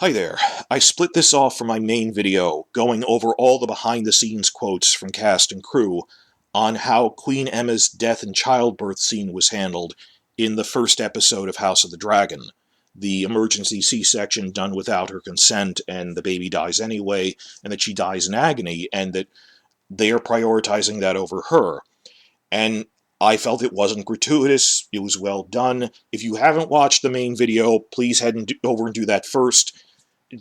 Hi there. I split this off from my main video, going over all the behind-the-scenes quotes from cast and crew on how Queen Aemma's death and childbirth scene was handled in the first episode of House of the Dragon. The emergency C-section done without her consent, and the baby dies anyway, and that she dies in agony, and that they are prioritizing that over her. And I felt it wasn't gratuitous, it was well done. If you haven't watched the main video, please head over and do that first.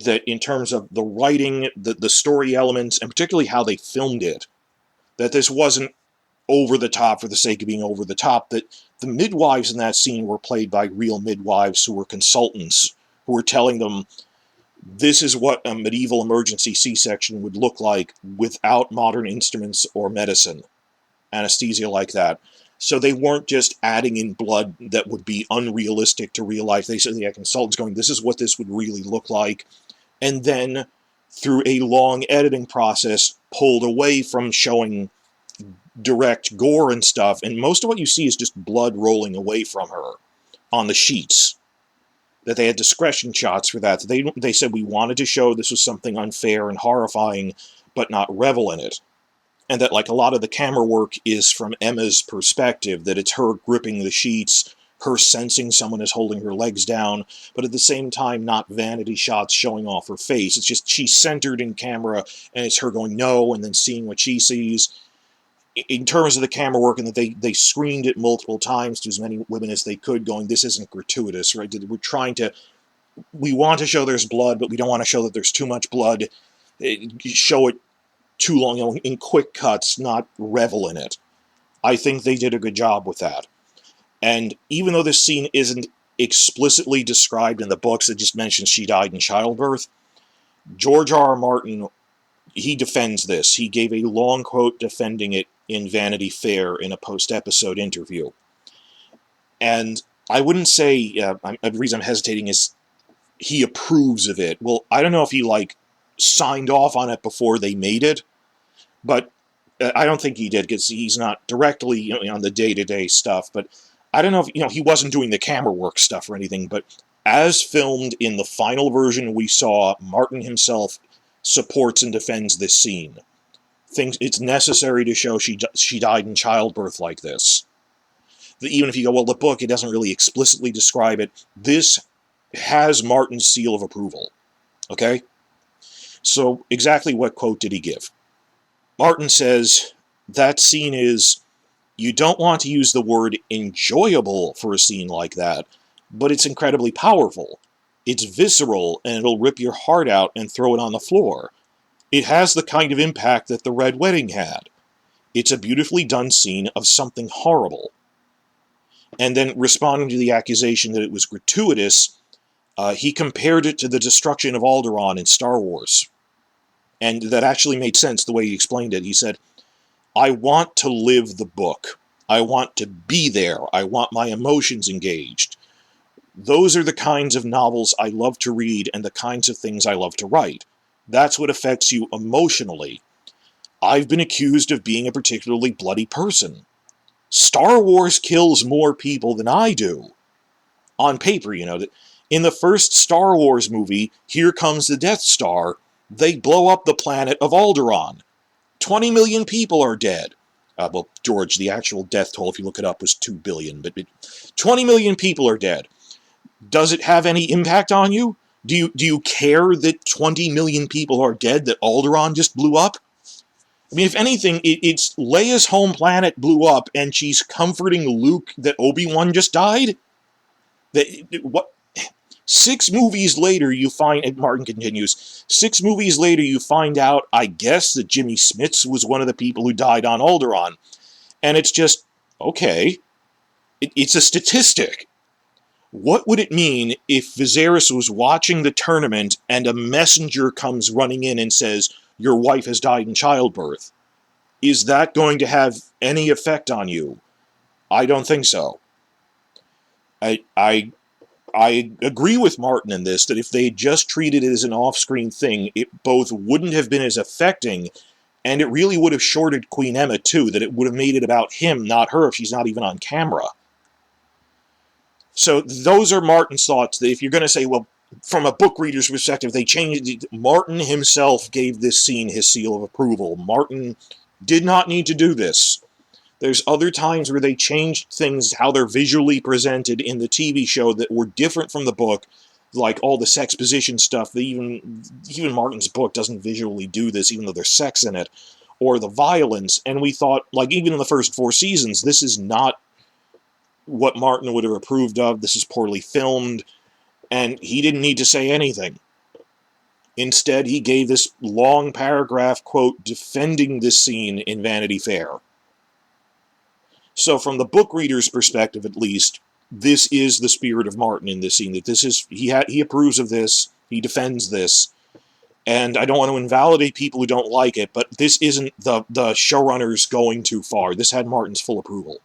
That in terms of the writing, the story elements, and particularly how they filmed it, that this wasn't over the top for the sake of being over the top, that the midwives in that scene were played by real midwives who were consultants, who were telling them, this is what a medieval emergency C-section would look like without modern instruments or medicine, anesthesia like that. So they weren't just adding in blood that would be unrealistic to real life. They said they had consultants going, this is what this would really look like. And then, through a long editing process, pulled away from showing direct gore and stuff. And most of what you see is just blood rolling away from her on the sheets. That they had discretion shots for that. They said we wanted to show this was something unfair and horrifying, but not revel in it. And that, like, a lot of the camera work is from Aemma's perspective, that it's her gripping the sheets, her sensing someone is holding her legs down, but at the same time not vanity shots showing off her face. It's just she's centered in camera, and it's her going, no, and then seeing what she sees. In terms of the camera work, and that they screened it multiple times to as many women as they could, going, this isn't gratuitous, right? We want to show there's blood, but we don't want to show that there's too much blood. Show it too long, in quick cuts, not revel in it. I think they did a good job with that. And even though this scene isn't explicitly described in the books, it just mentions she died in childbirth, George R.R. Martin, he defends this. He gave a long quote defending it in Vanity Fair in a post-episode interview. And I wouldn't say, the reason I'm hesitating is he approves of it. Well, I don't know if he, signed off on it before they made it, but I don't think he did, because he's not directly on the day-to-day stuff. But I don't know if, he wasn't doing the camera work stuff or anything, but as filmed in the final version we saw, Martin himself supports and defends this scene. Thinks it's necessary to show she died in childbirth like this. Even if you go, well, the book, it doesn't really explicitly describe it, this has Martin's seal of approval. Okay? So, exactly what quote did he give? Martin says, that scene is, you don't want to use the word enjoyable for a scene like that, but it's incredibly powerful. It's visceral, and it'll rip your heart out and throw it on the floor. It has the kind of impact that the Red Wedding had. It's a beautifully done scene of something horrible. And then, responding to the accusation that it was gratuitous, he compared it to the destruction of Alderaan in Star Wars. And that actually made sense the way he explained it. He said, I want to live the book. I want to be there. I want my emotions engaged. Those are the kinds of novels I love to read and the kinds of things I love to write. That's what affects you emotionally. I've been accused of being a particularly bloody person. Star Wars kills more people than I do. On paper, that in the first Star Wars movie, Here Comes the Death Star, they blow up the planet of Alderaan. 20 million people are dead. Well, George, the actual death toll, if you look it up, was 2 billion, but 20 million people are dead. Does it have any impact on you? Do you care that 20 million people are dead, that Alderaan just blew up? I mean, if anything, it's Leia's home planet blew up, and she's comforting Luke that Obi-Wan just died? What? 6 movies later, you find, and Martin continues, 6 movies later you find out, I guess, that Jimmy Smits was one of the people who died on Alderaan. And it's just, okay, it's a statistic. What would it mean if Viserys was watching the tournament and a messenger comes running in and says, your wife has died in childbirth? Is that going to have any effect on you? I don't think so. I agree with Martin in this, that if they had just treated it as an off-screen thing, it both wouldn't have been as affecting, and it really would have shorted Queen Aemma too, that it would have made it about him, not her, if she's not even on camera. So those are Martin's thoughts, that if you're going to say, well, from a book reader's perspective, they changed it. Martin himself gave this scene his seal of approval. Martin did not need to do this. There's other times where they changed things, how they're visually presented in the TV show, that were different from the book, like all the sexposition stuff. Even Martin's book doesn't visually do this, even though there's sex in it, or the violence. And we thought, like, even in the first 4 seasons, this is not what Martin would have approved of. This is poorly filmed, and he didn't need to say anything. Instead, he gave this long paragraph quote defending this scene in Vanity Fair. So from the book reader's perspective, at least, this is the spirit of Martin in this scene. That this is he approves of this, he defends this, and I don't want to invalidate people who don't like it, but this isn't the showrunners going too far. This had Martin's full approval.